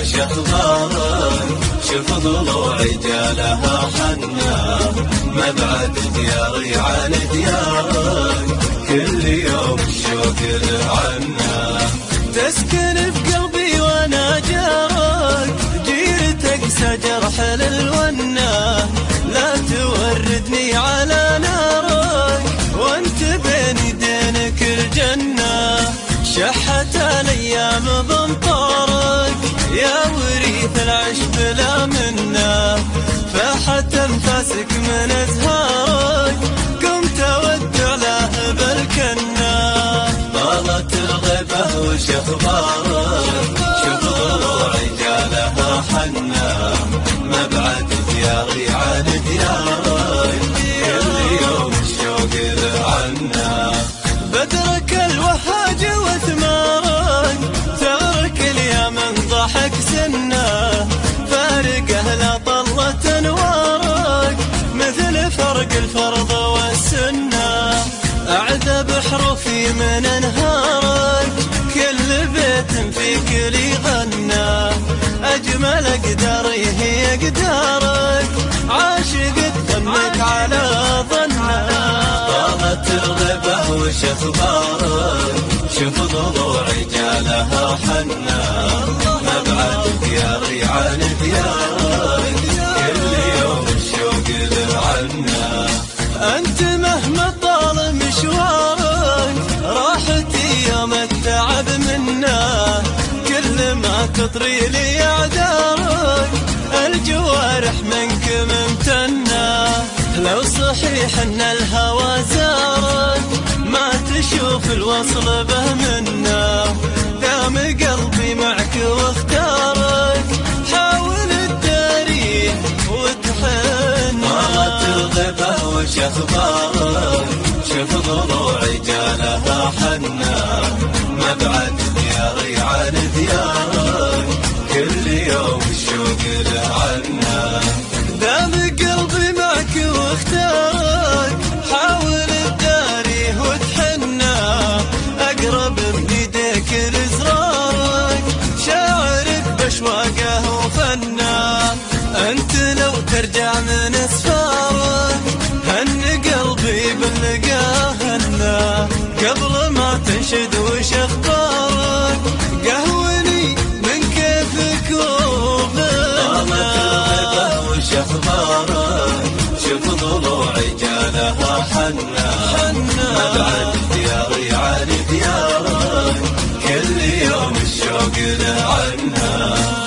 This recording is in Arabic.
وش اخبارك؟ شوف ضلوعي جالها حنا، مبعد دياري عن ديارك، كل يوم الشوق لعنا. تسكن بقلبي وانا جارك، جيرتك سجرح للونة، لا توردني على نارك، وانت بين يدينك الجنة. شحت الايام بمطارك، يا وريث العشب لا منا، فاحت انفاسك من ازهارك، قمت اودع له بالكنة. طالت الغيبة وش اخبارك؟ شوف ضلوعي جالها حنا، مبعد دياري عن ديارك، كل يوم الشوق لعنا. بدرك الوهاج وثمارك، ثغرك اليمن ضحك سنه، فارقه لا طلت انوارك، مثل فرق الفرض والسنه. اعذب حروفي من انهارك، كل بيت فيك لي غنى، اجمل اقداري هي اقدارك، عاشق ظنك على ظنه. طالت الغيبة وش اخبارك؟ شوف ضلوعي جالها حنا، مبعد دياري عن ديارك، كل يوم الشوق لعنا. انت مهما طال مشوارك، راحتي يوم التعب منا، كل ما تطري لي اعذارك، الجوارح منك ممتنة. لو صحيح ان الهوى زارك، ما تشوف الوصل به منا، دام قلبي معك واختارك، حاول التاريخ وتحن. طالت الغيبة وش اخبارك؟ شوف ضلوعي جالها حنا، مبعد دياري عن ديارك، كل يوم الشوق لعنا. دام قلبي معك واختارك، حاول الداري وتحنى، اقرب بيديك لزرارك، شاعرك باشواقه وفنه. انت لو ترجع من اسفارك، هن قلبي باللقاه هنا، قبل ما تنشد وش اخبارك، قهوني من كيفك وغنى. وش اخبارك؟ شوف ضلوعي جالها حنا، مبعد دياري عن ديارك، كل يوم الشوق لعنا.